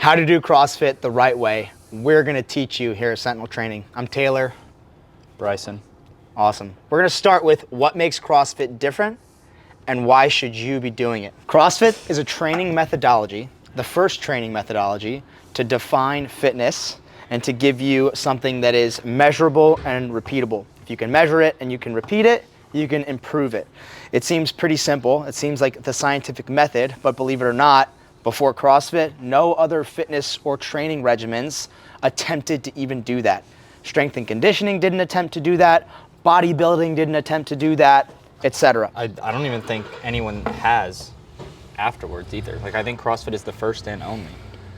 How to do CrossFit the right way. We're gonna teach you here at Sentinel Training. I'm Taylor. Bryson. Awesome. We're gonna start with what makes CrossFit different and why should you be doing it. CrossFit is a training methodology, the first training methodology to define fitness and to give you something that is measurable and repeatable. If you can measure it and you can repeat it, you can improve it. It seems pretty simple. It seems like the scientific method, but believe it or not, before CrossFit, no other fitness or training regimens attempted to even do that. Strength and conditioning didn't attempt to do that. Bodybuilding didn't attempt to do that, etc. I don't even think anyone has afterwards either. Like, I think CrossFit is the first and only.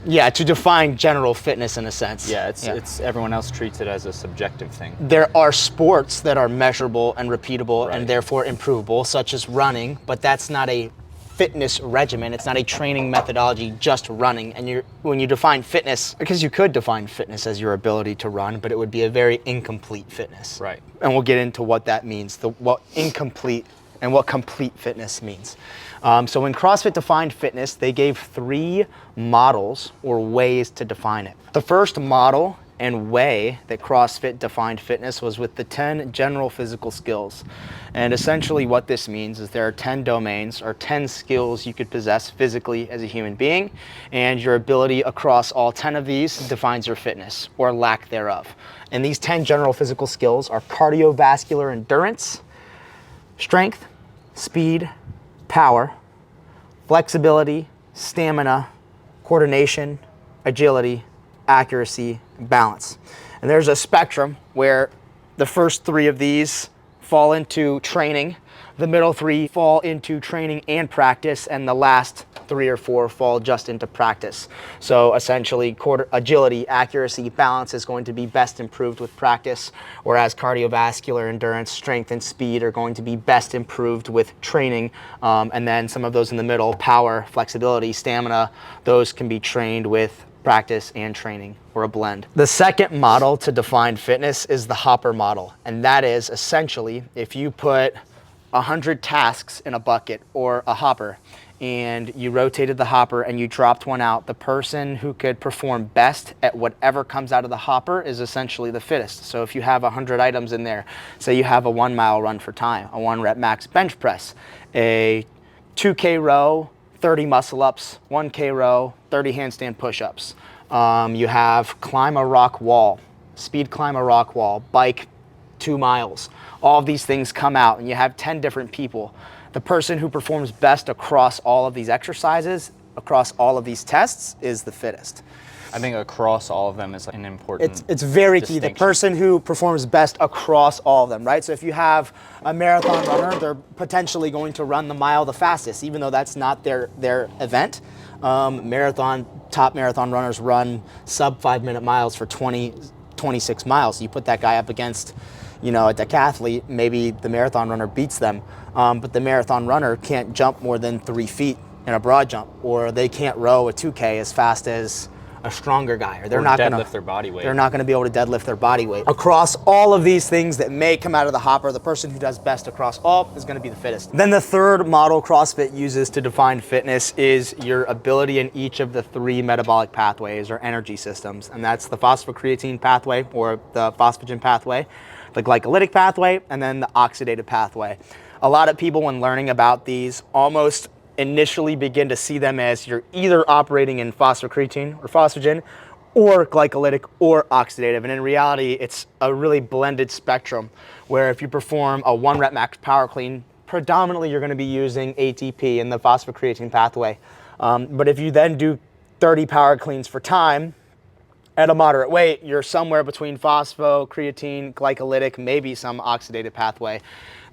Yeah, to define general fitness in a sense. Yeah, it's everyone else treats it as a subjective thing. There are sports that are measurable and repeatable Right. and therefore improvable, such as running, but that's not a fitness regimen. It's not a training methodology, just running. And when you define fitness, because you could define fitness as your ability to run, but it would be a very incomplete fitness. Right. And we'll get into what that means, what incomplete and what complete fitness means. So when CrossFit defined fitness, they gave 3 models or ways to define it. The first model and way that CrossFit defined fitness was with the 10 general physical skills. And essentially what this means is there are 10 domains or 10 skills you could possess physically as a human being, and your ability across all 10 of these defines your fitness or lack thereof. And these 10 general physical skills are cardiovascular endurance, strength, speed, power, flexibility, stamina, coordination, agility, accuracy, balance. And there's a spectrum where the first 3 of these fall into training, the middle 3 fall into training and practice, and the last 3 or 4 fall just into practice. So essentially, agility, accuracy, balance is going to be best improved with practice, whereas cardiovascular endurance, strength, and speed are going to be best improved with training. And then some of those in the middle, power, flexibility, stamina, those can be trained with practice and training, or a blend. The second model to define fitness is the hopper model. And that is essentially if you put 100 tasks in a bucket or a hopper and you rotated the hopper and you dropped one out, the person who could perform best at whatever comes out of the hopper is essentially the fittest. So if you have 100 items in there, say you have a 1 mile run for time, a 1 rep max bench press, a 2K row, 30 muscle ups, 1K row, 30 handstand push-ups. You have climb a rock wall, speed climb a rock wall, bike 2 miles. All of these things come out and you have 10 different people. The person who performs best across all of these exercises, across all of these tests, is the fittest. I think across all of them is an important It's very key. The distinction. person who performs best across all of them, right? So if you have a marathon runner, they're potentially going to run the mile the fastest, even though that's not their event. Top marathon runners run sub 5-minute miles for 26 miles. You put that guy up against, a decathlete, maybe the marathon runner beats them, but the marathon runner can't jump more than 3 feet in a broad jump, or they can't row a 2K as fast as a stronger guy, or they're not going to deadlift their body weight. They're not going to be able to deadlift their body weight. Across all of these things that may come out of the hopper, the person who does best across all is going to be the fittest. Then the third model CrossFit uses to define fitness is your ability in each of the 3 metabolic pathways or energy systems, and that's the phosphocreatine pathway or the phosphagen pathway, the glycolytic pathway, and then the oxidative pathway. A lot of people, when learning about these, almost initially begin to see them as you're either operating in phosphocreatine or phosphagen or glycolytic or oxidative. And in reality, it's a really blended spectrum where if you perform a 1 rep max power clean, predominantly you're going to be using ATP in the phosphocreatine pathway. But if you then do 30 power cleans for time at a moderate weight, you're somewhere between phosphocreatine, glycolytic, maybe some oxidative pathway.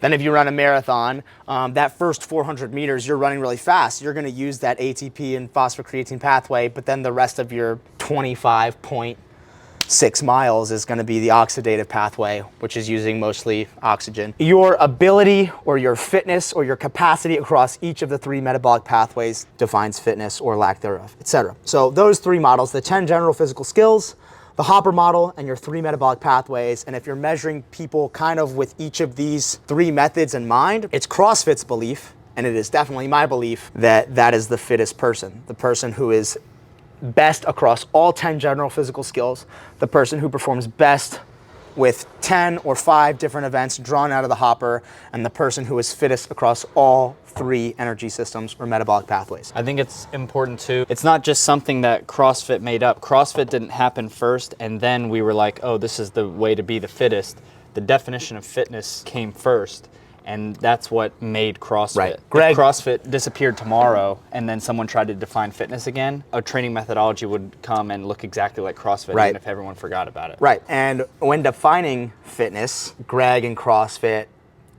Then if you run a marathon, that first 400 meters, you're running really fast. You're going to use that ATP and phosphocreatine pathway, but then the rest of your 25.6 miles is going to be the oxidative pathway, which is using mostly oxygen. Your ability or your fitness or your capacity across each of the 3 metabolic pathways defines fitness or lack thereof, etc. So those 3 models, the 10 general physical skills, the hopper model, and your 3 metabolic pathways. And if you're measuring people kind of with each of these 3 methods in mind, it's CrossFit's belief, and it is definitely my belief, that that is the fittest person, the person who is best across all 10 general physical skills, the person who performs best with 10 or 5 different events drawn out of the hopper, and the person who is fittest across all 3 energy systems or metabolic pathways. I think it's important too. It's not just something that CrossFit made up. CrossFit didn't happen first, and then we were like, oh, this is the way to be the fittest. The definition of fitness came first, and that's what made CrossFit. Right. Greg, if CrossFit disappeared tomorrow and then someone tried to define fitness again, a training methodology would come and look exactly like CrossFit, right, even if everyone forgot about it. Right. And when defining fitness, Greg and CrossFit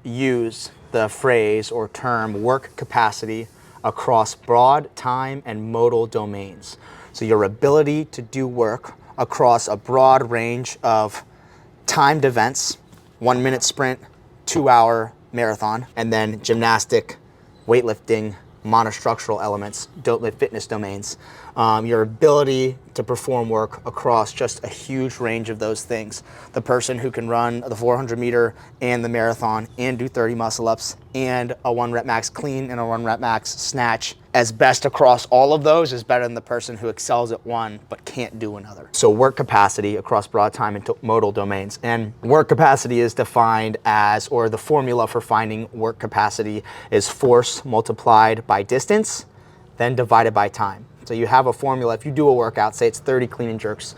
use the phrase or term work capacity across broad time and modal domains. So your ability to do work across a broad range of timed events, 1 minute sprint, 2 hour marathon, and then gymnastic, weightlifting, monostructural elements, fitness domains. Your ability to perform work across just a huge range of those things. The person who can run the 400 meter and the marathon and do 30 muscle ups and a 1 rep max clean and a 1 rep max snatch as best across all of those is better than the person who excels at one but can't do another. So work capacity across broad time and modal domains. And work capacity is defined as, or the formula for finding work capacity is force multiplied by distance, then divided by time. So you have a formula. If you do a workout, say it's 30 clean and jerks,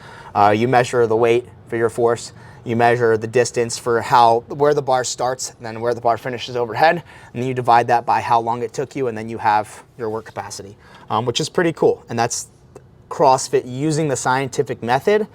you measure the weight for your force, you measure the distance for where the bar starts and then where the bar finishes overhead, and then you divide that by how long it took you, and then you have your work capacity, which is pretty cool. And that's CrossFit using the scientific method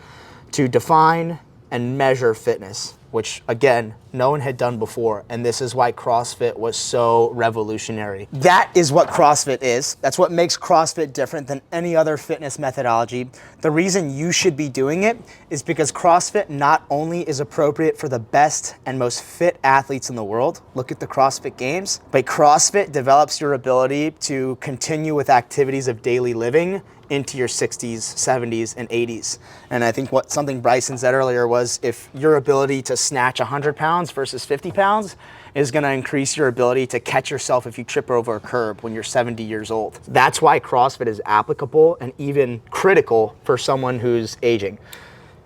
to define and measure fitness, which again, no one had done before. And this is why CrossFit was so revolutionary. That is what CrossFit is. That's what makes CrossFit different than any other fitness methodology. The reason you should be doing it is because CrossFit not only is appropriate for the best and most fit athletes in the world, look at the CrossFit Games, but CrossFit develops your ability to continue with activities of daily living into your 60s, 70s, and 80s. And I think something Bryson said earlier was, if your ability to snatch 100 pounds versus 50 pounds is gonna increase your ability to catch yourself if you trip over a curb when you're 70 years old. That's why CrossFit is applicable and even critical for someone who's aging.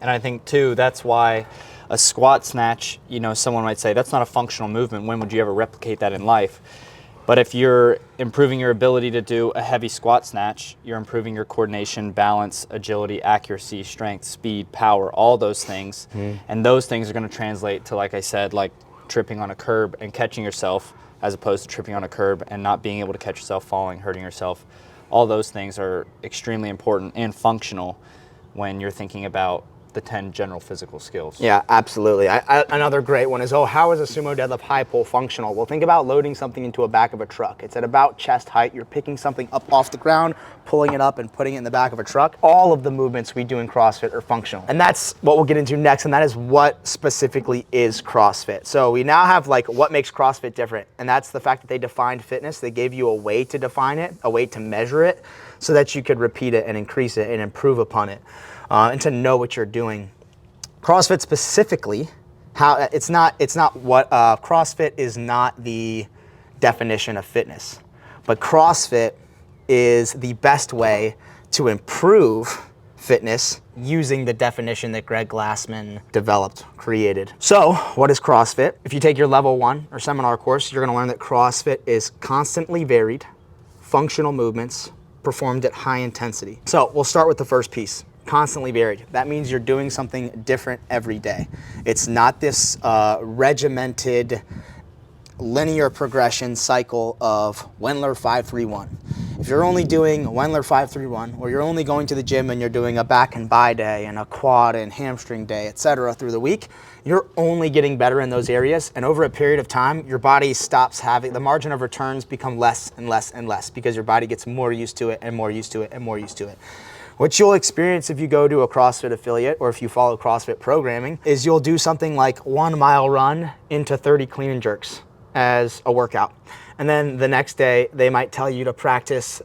And I think too, that's why a squat snatch, someone might say, that's not a functional movement. When would you ever replicate that in life? But if you're improving your ability to do a heavy squat snatch, you're improving your coordination, balance, agility, accuracy, strength, speed, power, all those things. And those things are going to translate to, like I said, like tripping on a curb and catching yourself, as opposed to tripping on a curb and not being able to catch yourself, falling, hurting yourself. All those things are extremely important and functional when you're thinking about the 10 general physical skills. Yeah, absolutely. Another great one is, how is a sumo deadlift high pull functional? Well, think about loading something into a back of a truck. It's at about chest height. You're picking something up off the ground, pulling it up and putting it in the back of a truck. All of the movements we do in CrossFit are functional. And that's what we'll get into next, and that is what specifically is CrossFit. So we now have what makes CrossFit different, and that's the fact that they defined fitness. They gave you a way to define it, a way to measure it, so that you could repeat it and increase it and improve upon it. And to know what you're doing. CrossFit specifically, CrossFit is not the definition of fitness, but CrossFit is the best way to improve fitness using the definition that Greg Glassman created. So what is CrossFit? If you take your level 1 or seminar course, you're gonna learn that CrossFit is constantly varied, functional movements performed at high intensity. So we'll start with the first piece. Constantly varied. That means you're doing something different every day. It's not this regimented linear progression cycle of Wendler 531. If you're only doing Wendler 531, or you're only going to the gym and you're doing a back and bi day and a quad and hamstring day, etc. through the week, you're only getting better in those areas. And over a period of time, your body stops having, the margin of returns become less and less and less, because your body gets more used to it and more used to it and more used to it. What you'll experience if you go to a CrossFit affiliate or if you follow CrossFit programming is you'll do something like 1 mile run into 30 clean and jerks as a workout. And then the next day, they might tell you to practice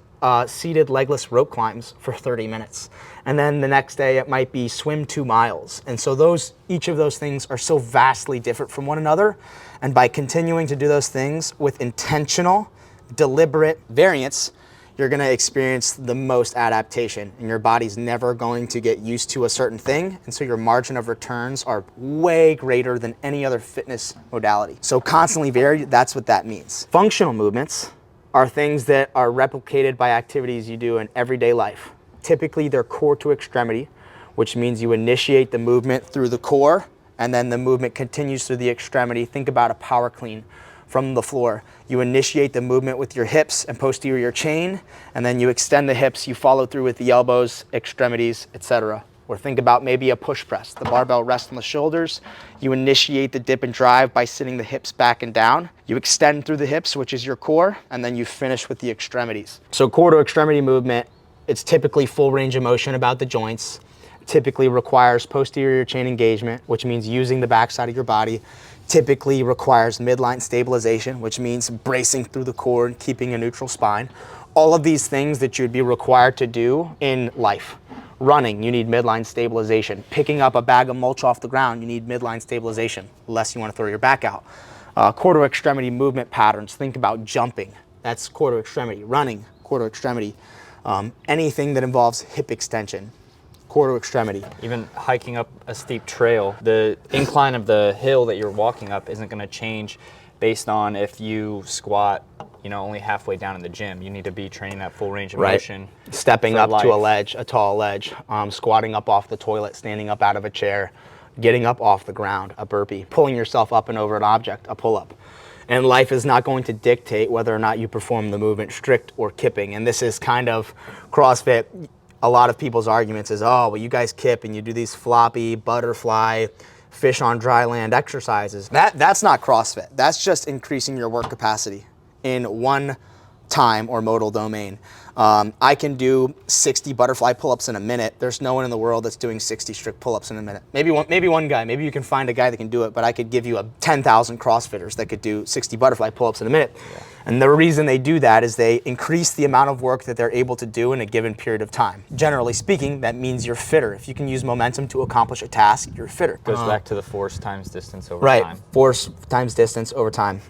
seated legless rope climbs for 30 minutes. And then the next day, it might be swim 2 miles. And so each of those things are so vastly different from one another. And by continuing to do those things with intentional, deliberate variance, you're going to experience the most adaptation, and your body's never going to get used to a certain thing. And so your margin of returns are way greater than any other fitness modality. So constantly varied, that's what that means. Functional movements are things that are replicated by activities you do in everyday life. Typically, they're core to extremity, which means you initiate the movement through the core, and then the movement continues through the extremity. Think about a power clean from the floor. You initiate the movement with your hips and posterior chain, and then you extend the hips, you follow through with the elbows, extremities, etc. Or think about maybe a push press. The barbell rests on the shoulders. You initiate the dip and drive by sitting the hips back and down. You extend through the hips, which is your core, and then you finish with the extremities. So core to extremity movement, it's typically full range of motion about the joints. Typically requires posterior chain engagement, which means using the backside of your body. Typically requires midline stabilization, which means bracing through the core and keeping a neutral spine. All of these things that you'd be required to do in life. Running, you need midline stabilization. Picking up a bag of mulch off the ground, you need midline stabilization, unless you want to throw your back out. Core to extremity movement patterns, think about jumping. That's core to extremity. Running, core to extremity. Anything that involves hip extension, core to extremity. Even hiking up a steep trail, the incline of the hill that you're walking up isn't going to change based on if you squat, you know, only halfway down in the gym. You need to be training that full range of motion. Stepping up to a ledge, a tall ledge, squatting up off the toilet, standing up out of a chair, getting up off the ground, a burpee, pulling yourself up and over an object, a pull-up. And life is not going to dictate whether or not you perform the movement strict or kipping. And this is kind of CrossFit. A lot of people's arguments is, oh, well, you guys kip and you do these floppy, butterfly, fish on dry land exercises. That's not CrossFit. That's just increasing your work capacity in one time or modal domain. I can do 60 butterfly pull-ups in a minute. There's no one in the world that's doing 60 strict pull-ups in a minute. Maybe one guy. Maybe you can find a guy that can do it, but I could give you 10,000 CrossFitters that could do 60 butterfly pull-ups in a minute. Yeah. And the reason they do that is they increase the amount of work that they're able to do in a given period of time. Generally speaking, that means you're fitter. If you can use momentum to accomplish a task, you're fitter. Goes back to the force times distance over time. Right, force times distance over time.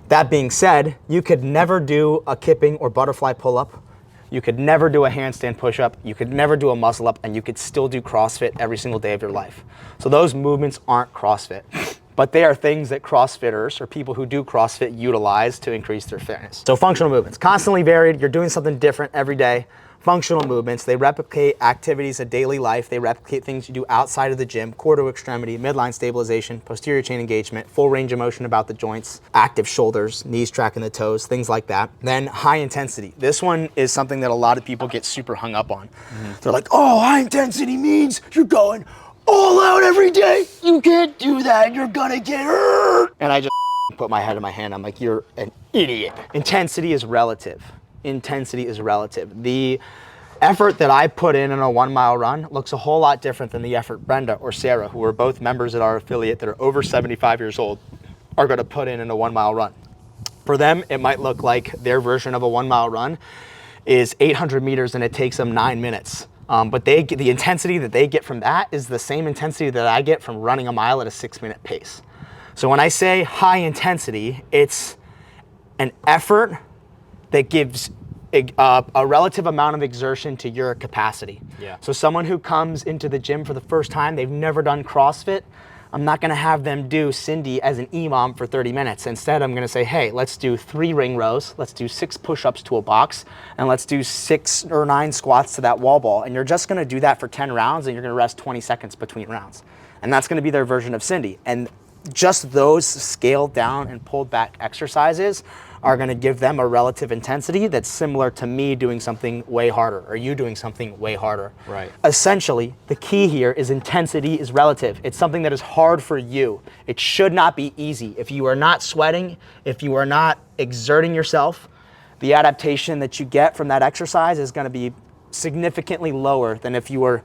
That being said, you could never do a kipping or butterfly pull-up. You could never do a handstand push-up. You could never do a muscle-up, and you could still do CrossFit every single day of your life. So those movements aren't CrossFit, but they are things that CrossFitters or people who do CrossFit utilize to increase their fitness. So functional movements, constantly varied. You're doing something different every day. Functional movements, they replicate activities of daily life. They replicate things you do outside of the gym, core to extremity, midline stabilization, posterior chain engagement, full range of motion about the joints, active shoulders, knees tracking the toes, things like that. Then high intensity. This one is something that a lot of people get super hung up on. They're like, oh, high intensity means you're going all out every day. You can't do that. You're gonna get hurt. And I just put my head in my hand. I'm like, you're an idiot. Intensity is relative. Intensity is relative. The effort that I put in a 1 mile run looks a whole lot different than the effort Brenda or Sarah, who are both members at our affiliate that are over 75 years old, are going to put in a 1 mile run. For them, it might look like their version of a 1 mile run is 800 meters and it takes them 9 minutes. But the intensity that they get from that is the same intensity that I get from running a mile at a 6-minute pace. So when I say high intensity, it's an effort that gives a relative amount of exertion to your capacity. Yeah. So someone who comes into the gym for the first time, they've never done CrossFit, I'm not gonna have them do Cindy as an EMOM for 30 minutes. Instead, I'm gonna say, hey, let's do 3 ring rows, let's do 6 push-ups to a box, and let's do 6 or 9 squats to that wall ball. And you're just gonna do that for 10 rounds, and you're gonna rest 20 seconds between rounds. And that's gonna be their version of Cindy. And just those scaled down and pulled back exercises are going to give them a relative intensity that's similar to me doing something way harder or you doing something way harder. Right. Essentially, the key here is intensity is relative. It's something that is hard for you. It should not be easy. If you are not sweating, if you are not exerting yourself, the adaptation that you get from that exercise is going to be significantly lower than if you were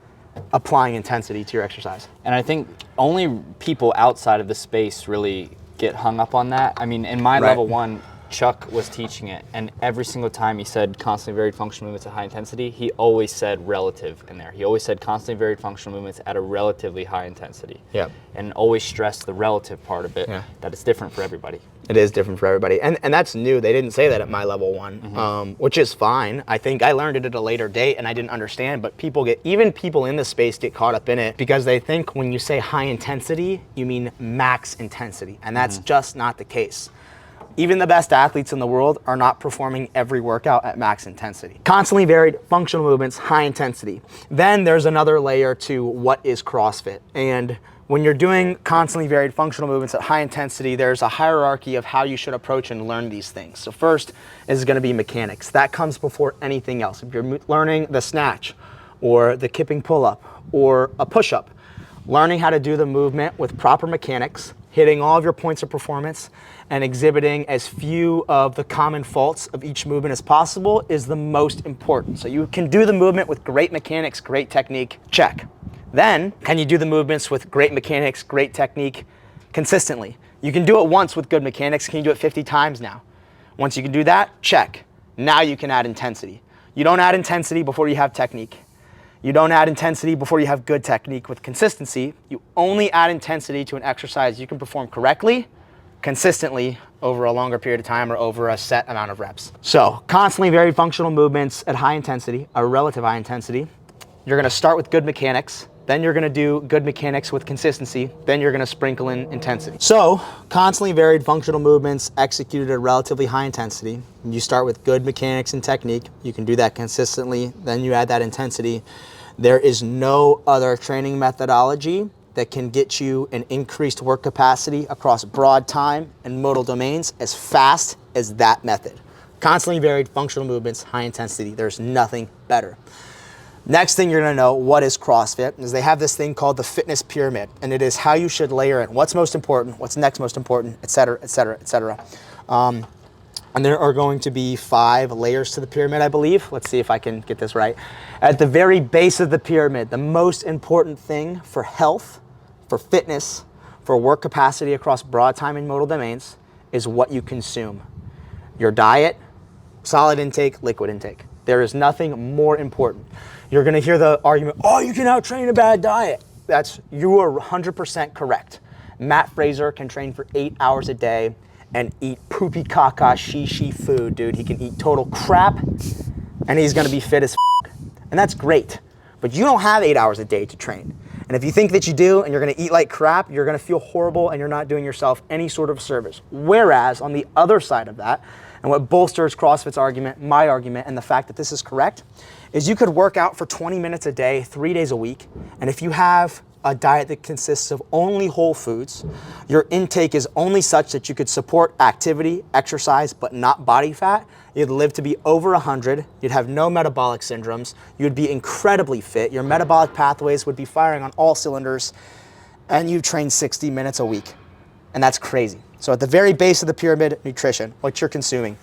applying intensity to your exercise. And I think only people outside of the space really get hung up on that. I mean, in my level 1, Chuck was teaching it, and every single time he said constantly varied functional movements at high intensity, he always said relative in there. He always said constantly varied functional movements at a relatively high intensity. Yeah. And always stressed the relative part of it, that it's different for everybody. It is different for everybody. And that's new. They didn't say that at my level 1, which is fine. I think I learned it at a later date and I didn't understand, but even people in the space get caught up in it because they think when you say high intensity, you mean max intensity. And that's just not the case. Even the best athletes in the world are not performing every workout at max intensity. Constantly varied functional movements, high intensity. Then there's another layer to what is CrossFit. And when you're doing constantly varied functional movements at high intensity, there's a hierarchy of how you should approach and learn these things. So first is going to be mechanics. That comes before anything else. If you're learning the snatch or the kipping pull-up or a push-up, learning how to do the movement with proper mechanics, hitting all of your points of performance, and exhibiting as few of the common faults of each movement as possible is the most important. So you can do the movement with great mechanics, great technique, check. Then, can you do the movements with great mechanics, great technique, consistently? You can do it once with good mechanics. Can you do it 50 times now? Once you can do that, check. Now you can add intensity. You don't add intensity before you have technique. You don't add intensity before you have good technique with consistency. You only add intensity to an exercise you can perform correctly, consistently, over a longer period of time or over a set amount of reps. So, constantly varied functional movements at high intensity, a relative high intensity. You're gonna start with good mechanics, then you're gonna do good mechanics with consistency, then you're gonna sprinkle in intensity. So, constantly varied functional movements executed at relatively high intensity. You start with good mechanics and technique, you can do that consistently, then you add that intensity. There is no other training methodology that can get you an increased work capacity across broad time and modal domains as fast as that method. Constantly varied functional movements, high intensity, there's nothing better. Next thing you're gonna know, what is CrossFit, is they have this thing called the fitness pyramid, and it is how you should layer in what's most important, what's next most important, et cetera, et cetera, et cetera. And there are going to be 5 layers to the pyramid, I believe. Let's see if I can get this right. At the very base of the pyramid, the most important thing for health, for fitness, for work capacity across broad time and modal domains is what you consume. Your diet, solid intake, liquid intake. There is nothing more important. You're gonna hear the argument, oh, you can out-train a bad diet. You are 100% correct. Matt Fraser can train for 8 hours a day and eat poopy caca she food, dude. He can eat total crap and he's gonna be fit as f***. And that's great, but you don't have 8 hours a day to train. And if you think that you do and you're gonna eat like crap, you're gonna feel horrible and you're not doing yourself any sort of service. Whereas on the other side of that, and what bolsters CrossFit's argument, my argument, and the fact that this is correct, is you could work out for 20 minutes a day, 3 days a week, and if you have a diet that consists of only whole foods, your intake is only such that you could support activity, exercise, but not body fat, you'd live to be over 100, you'd have no metabolic syndromes, you'd be incredibly fit, your metabolic pathways would be firing on all cylinders, and you train 60 minutes a week. And that's crazy. So at the very base of the pyramid, nutrition, what you're consuming.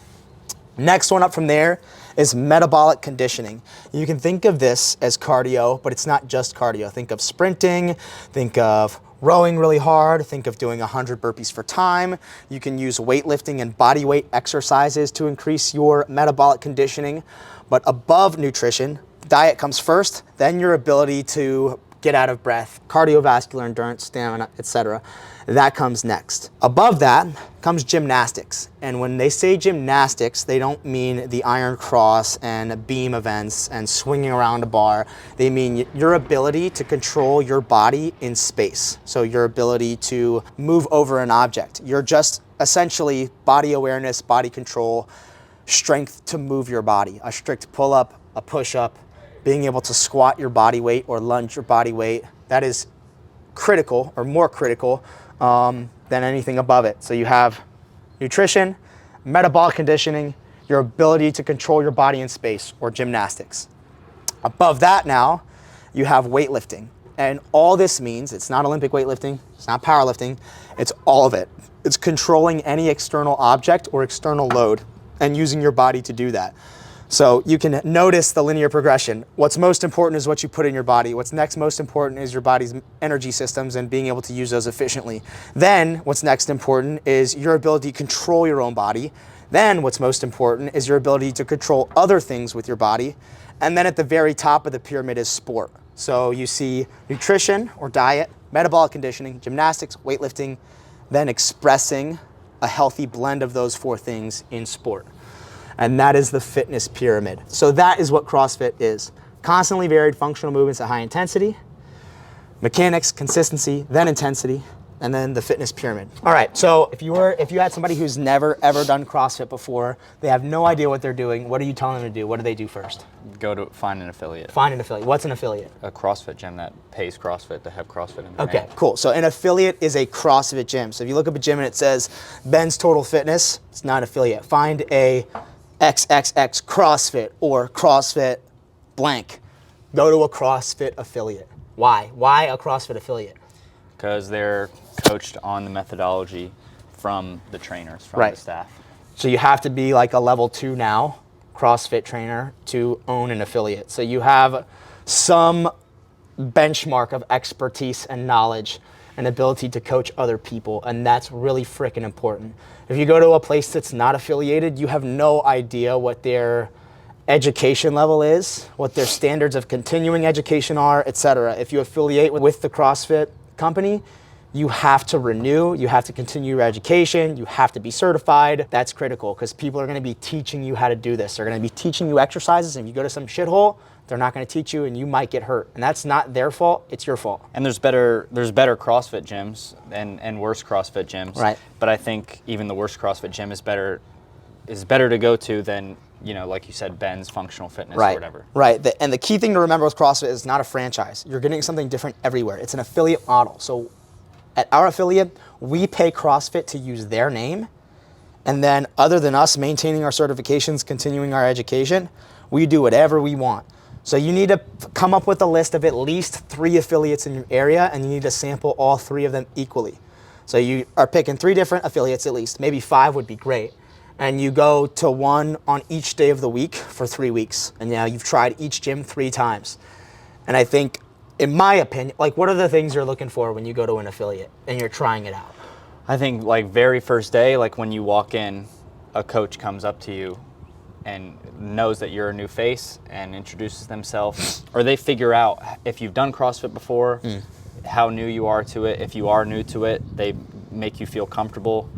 Next one up from there is metabolic conditioning. You can think of this as cardio, but it's not just cardio. Think of sprinting, think of rowing really hard, think of doing 100 burpees for time. You can use weightlifting and body weight exercises to increase your metabolic conditioning. But above nutrition, diet comes first, then your ability to get out of breath, cardiovascular endurance, stamina, etc. That comes next. Above that comes gymnastics. And when they say gymnastics, they don't mean the iron cross and beam events and swinging around a bar. They mean your ability to control your body in space. So your ability to move over an object. You're just essentially body awareness, body control, strength to move your body. A strict pull-up, a push-up, being able to squat your body weight or lunge your body weight. That is critical, or more critical, than anything above it. So you have nutrition, metabolic conditioning, your ability to control your body in space, or gymnastics. Above that now, you have weightlifting. And all this means, it's not Olympic weightlifting, it's not powerlifting, it's all of it. It's controlling any external object or external load and using your body to do that. So you can notice the linear progression. What's most important is what you put in your body. What's next most important is your body's energy systems and being able to use those efficiently. Then what's next important is your ability to control your own body. Then what's most important is your ability to control other things with your body. And then at the very top of the pyramid is sport. So you see nutrition or diet, metabolic conditioning, gymnastics, weightlifting, then expressing a healthy blend of those 4 things in sport. And that is the fitness pyramid. So that is what CrossFit is. Constantly varied functional movements at high intensity, mechanics, consistency, then intensity, and then the fitness pyramid. All right, so if you had somebody who's never ever done CrossFit before, they have no idea what they're doing, what are you telling them to do? What do they do first? Go to find an affiliate. Find an affiliate. What's an affiliate? A CrossFit gym that pays CrossFit to have CrossFit in their Okay, name. cool. So an affiliate is a CrossFit gym. So if you look up a gym and it says Ben's Total Fitness, it's not an affiliate. Find a XXX CrossFit or CrossFit blank. Go to a CrossFit affiliate. Why? Why a CrossFit affiliate? Because they're coached on the methodology from the trainers, from the staff. So you have to be like a level 2 now, CrossFit trainer, to own an affiliate. So you have some benchmark of expertise and knowledge and ability to coach other people, and that's really freaking important. If you go to a place that's not affiliated, you have no idea what their education level is, what their standards of continuing education are, etc. If you affiliate with the CrossFit company, you have to renew, you have to continue your education, you have to be certified. That's critical because people are going to be teaching you how to do this. They're going to be teaching you exercises, and if you go to some shithole, they're not going to teach you and you might get hurt. And that's not their fault, it's your fault. And there's better CrossFit gyms and worse CrossFit gyms. Right. But I think even the worst CrossFit gym is better to go to than, like you said, Ben's Functional Fitness or whatever. Right. And the key thing to remember with CrossFit is not a franchise. You're getting something different everywhere. It's an affiliate model. So at our affiliate, we pay CrossFit to use their name. And then other than us maintaining our certifications, continuing our education, we do whatever we want. So you need to come up with a list of at least 3 affiliates in your area, and you need to sample all 3 of them equally. So you are picking 3 different affiliates at least, maybe 5 would be great. And you go to one on each day of the week for 3 weeks. And now you've tried each gym 3 times. And I think, in my opinion, like what are the things you're looking for when you go to an affiliate and you're trying it out? I think like very first day, like when you walk in, a coach comes up to you and knows that you're a new face and introduces themselves, or they figure out if you've done CrossFit before, how new you are to it. If you are new to it, they make you feel comfortable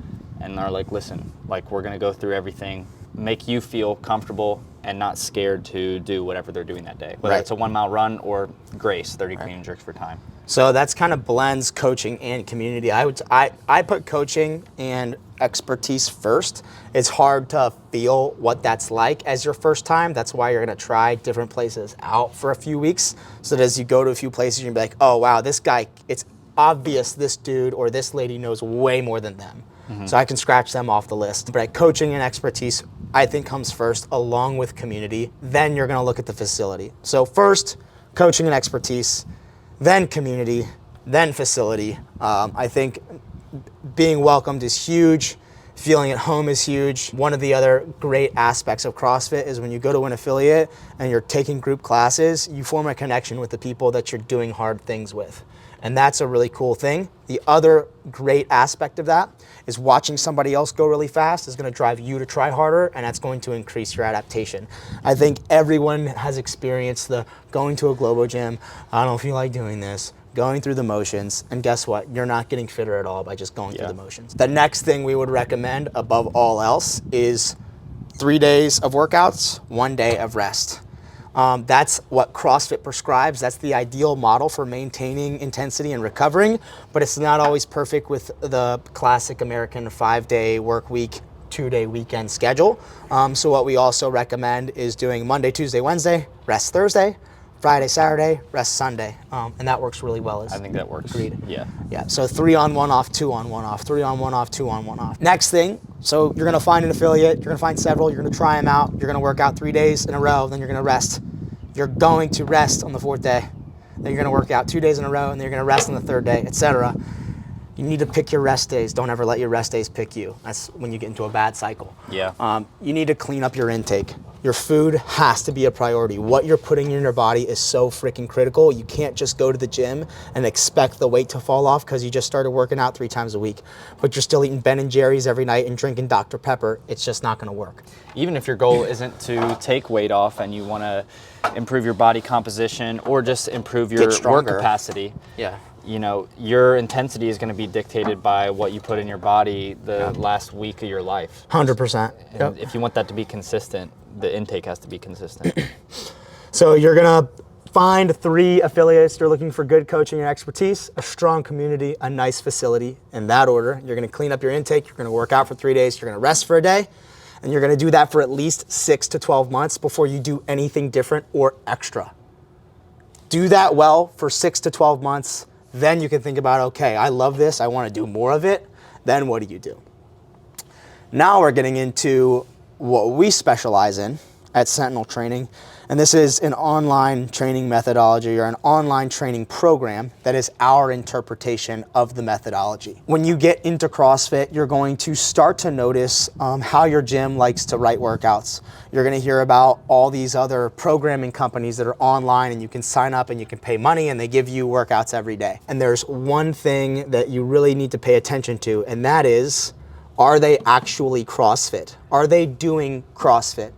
and they're like, listen, like we're gonna go through everything, make you feel comfortable and not scared to do whatever they're doing that day. Whether it's a 1 mile run or Grace, 30 clean and jerks for time. So that's kind of blends coaching and community. I put coaching and expertise first. It's hard to feel what that's like as your first time. That's why you're gonna try different places out for a few weeks, so that as you go to a few places, you're gonna be like, oh wow, this guy, it's obvious this dude or this lady knows way more than them. So I can scratch them off the list. But coaching and expertise, I think, comes first along with community. Then you're gonna look at the facility. So first, coaching and expertise, then community, then facility. I think being welcomed is huge. Feeling at home is huge. One of the other great aspects of CrossFit is when you go to an affiliate and you're taking group classes, you form a connection with the people that you're doing hard things with. And that's a really cool thing. The other great aspect of that is watching somebody else go really fast is gonna drive you to try harder, and that's going to increase your adaptation. I think everyone has experienced the going to a Globo gym, I don't feel like doing this, going through the motions, and guess what? You're not getting fitter at all by just going through the motions. The next thing we would recommend above all else is 3 days of workouts, 1 day of rest. That's what CrossFit prescribes. That's the ideal model for maintaining intensity and recovering, but it's not always perfect with the classic American 5-day work week, 2-day weekend schedule. So what we also recommend is doing Monday, Tuesday, Wednesday, rest Thursday, Friday, Saturday, rest Sunday. And that works really well. I think that works. Agreed. Yeah. Yeah, so 3 on, 1 off, 2 on, 1 off, 3 on, 1 off, 2 on, 1 off. Next thing, so you're gonna find an affiliate, you're gonna find several, you're gonna try them out, you're gonna work out 3 days in a row, then you're gonna rest. You're going to rest on the 4th day. Then you're gonna work out 2 days in a row, and then you're gonna rest on the 3rd day, etc. You need to pick your rest days. Don't ever let your rest days pick you. That's when you get into a bad cycle. Yeah. You need to clean up your intake. Your food has to be a priority. What you're putting in your body is so freaking critical. You can't just go to the gym and expect the weight to fall off because you just started working out 3 times a week, but you're still eating Ben and Jerry's every night and drinking Dr. Pepper. It's just not gonna work. Even if your goal isn't to take weight off and you wanna improve your body composition or just improve your work capacity, you know, your intensity is going to be dictated by what you put in your body the last week of your life. 100%. And if you want that to be consistent, the intake has to be consistent. So you're going to find 3 affiliates that are looking for good coaching and expertise, a strong community, a nice facility. In that order, you're going to clean up your intake, you're going to work out for 3 days, you're going to rest for a day, and you're going to do that for at least 6 to 12 months before you do anything different or extra. Do that well for 6 to 12 months. Then you can think about, okay, I love this, I want to do more of it. Then what do? Now we're getting into what we specialize in at Sentinel Training. And this is an online training methodology or an online training program that is our interpretation of the methodology. When you get into CrossFit, you're going to start to notice how your gym likes to write workouts. You're going to hear about all these other programming companies that are online and you can sign up and you can pay money and they give you workouts every day. And there's one thing that you really need to pay attention to, and that is, are they actually CrossFit? Are they doing CrossFit?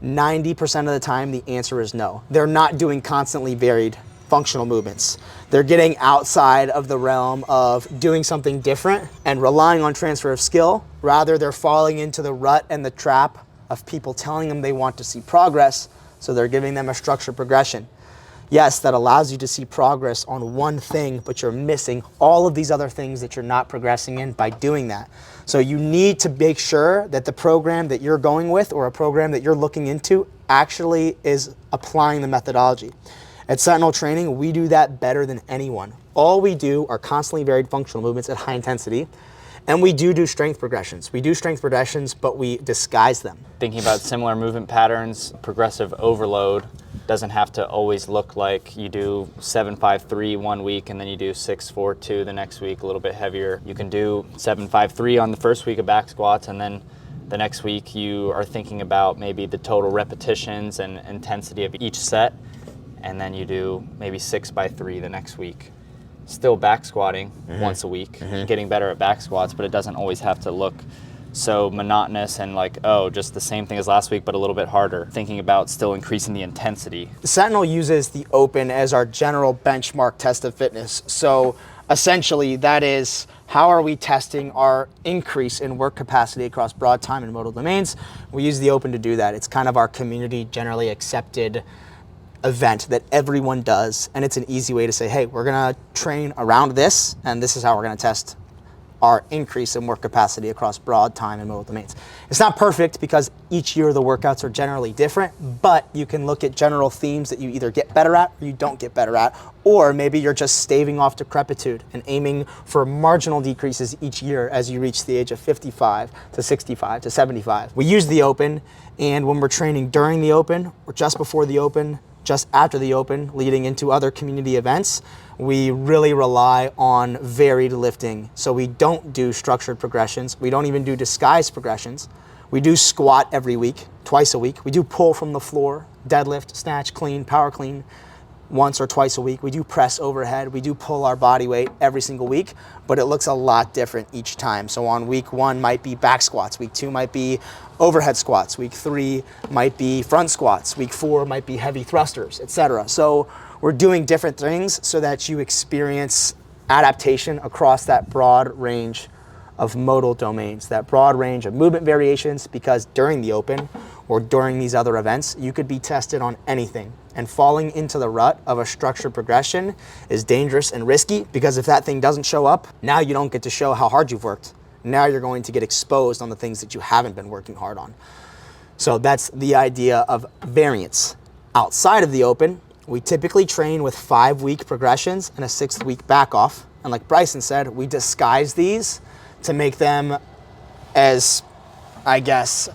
90% of the time, the answer is no. They're not doing constantly varied functional movements. They're getting outside of the realm of doing something different and relying on transfer of skill. Rather, they're falling into the rut and the trap of people telling them they want to see progress, so they're giving them a structured progression. Yes, that allows you to see progress on one thing, but you're missing all of these other things that you're not progressing in by doing that. So you need to make sure that the program that you're going with or a program that you're looking into actually is applying the methodology. At Sentinel Training, we do that better than anyone. All we do are constantly varied functional movements at high intensity, and we do strength progressions. We do strength progressions, but we disguise them. Thinking about similar movement patterns, progressive overload doesn't have to always look like you do 7-5-3 one week and then you do 6-4-2 the next week, a little bit heavier. You can do 7-5-3 on the first week of back squats, and then the next week you are thinking about maybe the total repetitions and intensity of each set, and then you do maybe 6x3 the next week. Still back squatting once a week, getting better at back squats, but it doesn't always have to look so monotonous and like, oh, just the same thing as last week, but a little bit harder. Thinking about still increasing the intensity. Sentinel uses the open as our general benchmark test of fitness. So essentially that is, how are we testing our increase in work capacity across broad time and modal domains? We use the open to do that. It's kind of our community generally accepted event that everyone does, and it's an easy way to say, hey, we're gonna train around this, and this is how we're gonna test our increase in work capacity across broad time and modal domains. It's not perfect because each year the workouts are generally different, but you can look at general themes that you either get better at or you don't get better at, or maybe you're just staving off decrepitude and aiming for marginal decreases each year as you reach the age of 55 to 65 to 75. We use the open, and when we're training during the open or just before the open, just after the open, leading into other community events, we really rely on varied lifting. So we don't do structured progressions. We don't even do disguised progressions. We do squat every week, twice a week. We do pull from the floor, deadlift, snatch, clean, power clean, once or twice a week. We do press overhead. We do pull our body weight every single week, but it looks a lot different each time. So on week 1 might be back squats. Week 2 might be overhead squats. Week 3 might be front squats. Week 4 might be heavy thrusters, etc. So we're doing different things so that you experience adaptation across that broad range of modal domains, that broad range of movement variations, because during the open or during these other events, you could be tested on anything. And falling into the rut of a structured progression is dangerous and risky, because if that thing doesn't show up, now you don't get to show how hard you've worked. Now you're going to get exposed on the things that you haven't been working hard on. So that's the idea of variance. Outside of the open, we typically train with 5-week progressions and a 6th week back off. And like Bryson said, we disguise these to make them as, I guess,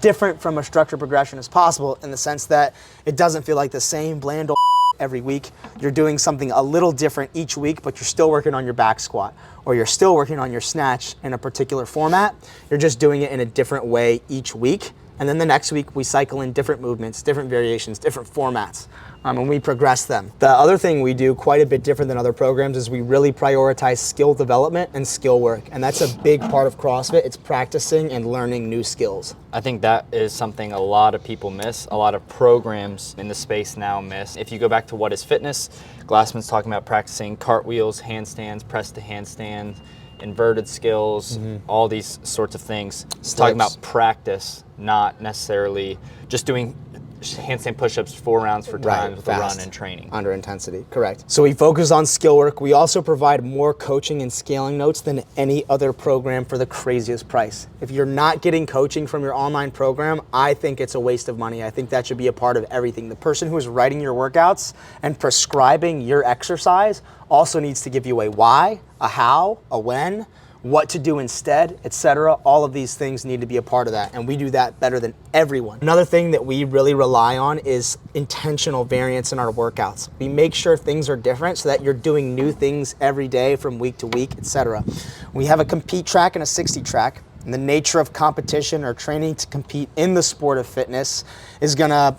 different from a structured progression as possible, in the sense that it doesn't feel like the same bland old every week. You're doing something a little different each week, but you're still working on your back squat, or you're still working on your snatch in a particular format. You're just doing it in a different way each week, And then the next week we cycle in different movements, different variations, different formats, and we progress them. The other thing we do quite a bit different than other programs is we really prioritize skill development and skill work. And that's a big part of CrossFit. It's practicing and learning new skills. I think that is something a lot of people miss, a lot of programs in the space now miss. If you go back to what is fitness, Glassman's talking about practicing cartwheels, handstands, press to handstand, inverted skills, all these sorts of things. It's talking about practice, not necessarily just doing handstand push-ups 4 rounds for times with a run and training. Under intensity, correct. So we focus on skill work. We also provide more coaching and scaling notes than any other program for the craziest price. If you're not getting coaching from your online program, I think it's a waste of money. I think that should be a part of everything. The person who is writing your workouts and prescribing your exercise also needs to give you a why, a how, a when, what to do instead, etc. All of these things need to be a part of that, and we do that better than everyone. Another thing that we really rely on is intentional variance in our workouts. We make sure things are different so that you're doing new things every day from week to week, etc. We have a compete track and a 60 track, and the nature of competition or training to compete in the sport of fitness is gonna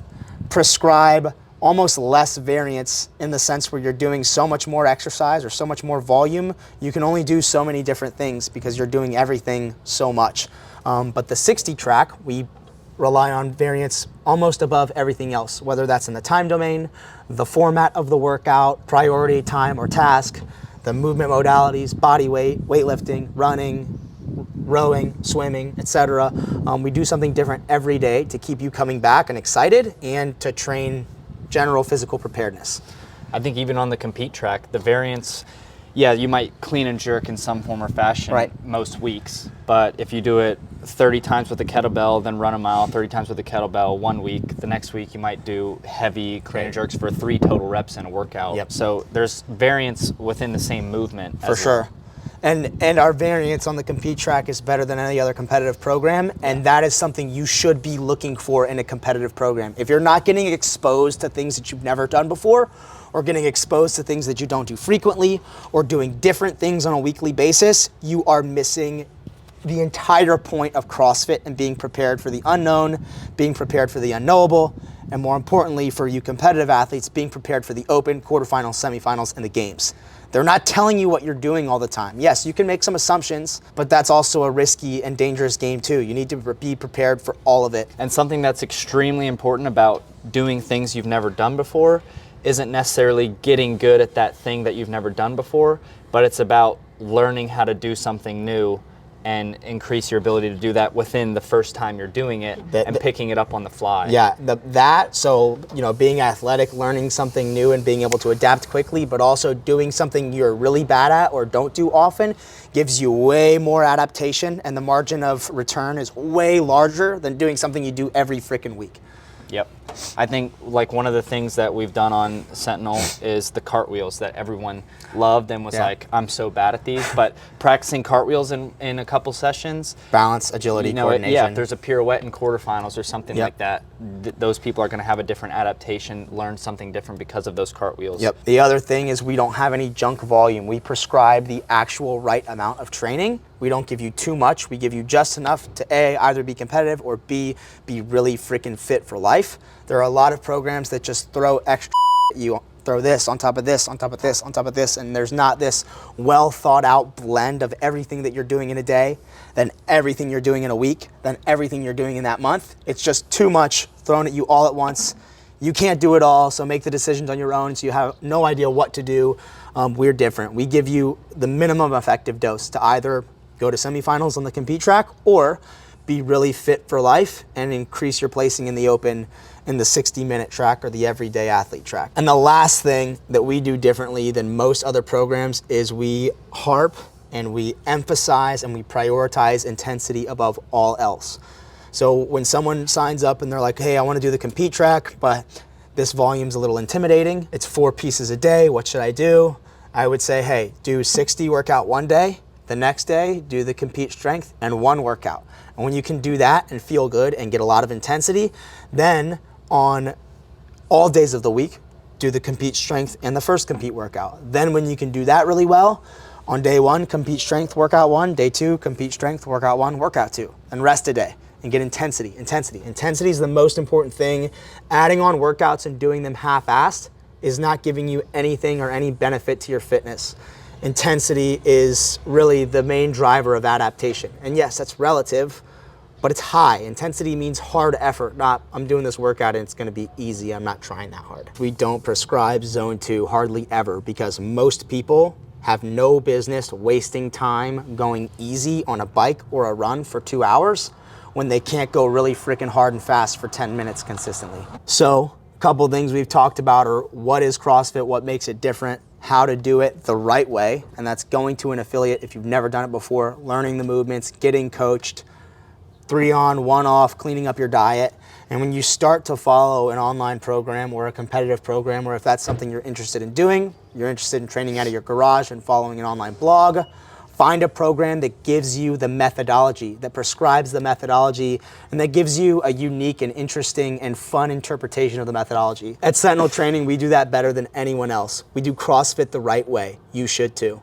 prescribe almost less variance in the sense where you're doing so much more exercise or so much more volume. You can only do so many different things because you're doing everything so much. But the 60 track, we rely on variance almost above everything else, whether that's in the time domain, the format of the workout, priority, time, or task, the movement modalities, body weight, weightlifting, running, rowing, swimming, etc. We do something different every day to keep you coming back and excited and to train general physical preparedness. I think even on the compete track, the variance, yeah, you might clean and jerk in some form or fashion most weeks, but if you do it 30 times with a kettlebell, then run a mile 30 times with a kettlebell 1 week, the next week you might do heavy clean and jerks for 3 total reps in a workout. So there's variance within the same movement. For sure. And our variance on the compete track is better than any other competitive program, and that is something you should be looking for in a competitive program. If you're not getting exposed to things that you've never done before, or getting exposed to things that you don't do frequently, or doing different things on a weekly basis, you are missing the entire point of CrossFit and being prepared for the unknown, being prepared for the unknowable, and more importantly for you competitive athletes, being prepared for the open, quarterfinals, semifinals, and the games. They're not telling you what you're doing all the time. Yes, you can make some assumptions, but that's also a risky and dangerous game too. You need to be prepared for all of it. And something that's extremely important about doing things you've never done before isn't necessarily getting good at that thing that you've never done before, but it's about learning how to do something new and increase your ability to do that within the first time you're doing it and picking it up on the fly. Yeah, so, being athletic, learning something new and being able to adapt quickly, but also doing something you're really bad at or don't do often gives you way more adaptation, and the margin of return is way larger than doing something you do every freaking week. Yep. I think like one of the things that we've done on Sentinel is the cartwheels that everyone loved and was like, I'm so bad at these. But practicing cartwheels in a couple sessions. Balance, agility, coordination. Yeah, if there's a pirouette in quarterfinals or something like that, those people are going to have a different adaptation, learn something different because of those cartwheels. Yep. The other thing is we don't have any junk volume. We prescribe the actual right amount of training. We don't give you too much. We give you just enough to A, either be competitive, or B, be really freaking fit for life. There are a lot of programs that just throw extra at you, throw this on top of this, on top of this, on top of this, and there's not this well thought out blend of everything that you're doing in a day, then everything you're doing in a week, then everything you're doing in that month. It's just too much thrown at you all at once. You can't do it all, so make the decisions on your own so you have no idea what to do. We're different. We give you the minimum effective dose to either go to semifinals on the compete track or be really fit for life and increase your placing in the open in the 60-minute track or the everyday athlete track. And the last thing that we do differently than most other programs is we harp and we emphasize and we prioritize intensity above all else. So when someone signs up and they're like, hey, I want to do the compete track, but this volume's a little intimidating. It's 4 pieces a day. What should I do? I would say, hey, do 60 workout one day. The next day, do the compete strength and 1 workout. And when you can do that and feel good and get a lot of intensity, then on all days of the week, do the compete strength and the first compete workout. Then when you can do that really well, on day 1, compete strength, workout 1, day 2, compete strength, workout 1, workout 2, and rest a day. and get intensity. Intensity is the most important thing. Adding on workouts and doing them half-assed is not giving you anything or any benefit to your fitness. Intensity is really the main driver of adaptation. And yes, that's relative, but it's high. Intensity means hard effort, not I'm doing this workout and it's gonna be easy, I'm not trying that hard. We don't prescribe zone 2 hardly ever because most people have no business wasting time going easy on a bike or a run for 2 hours when they can't go really freaking hard and fast for 10 minutes consistently. So, a couple of things we've talked about are what is CrossFit, what makes it different, how to do it the right way, and that's going to an affiliate if you've never done it before, learning the movements, getting coached, 3 on, 1 off, cleaning up your diet. And when you start to follow an online program or a competitive program, or if that's something you're interested in doing, you're interested in training out of your garage and following an online blog, find a program that gives you the methodology, that prescribes the methodology, and that gives you a unique and interesting and fun interpretation of the methodology. At Sentinel Training, we do that better than anyone else. We do CrossFit the right way. You should too.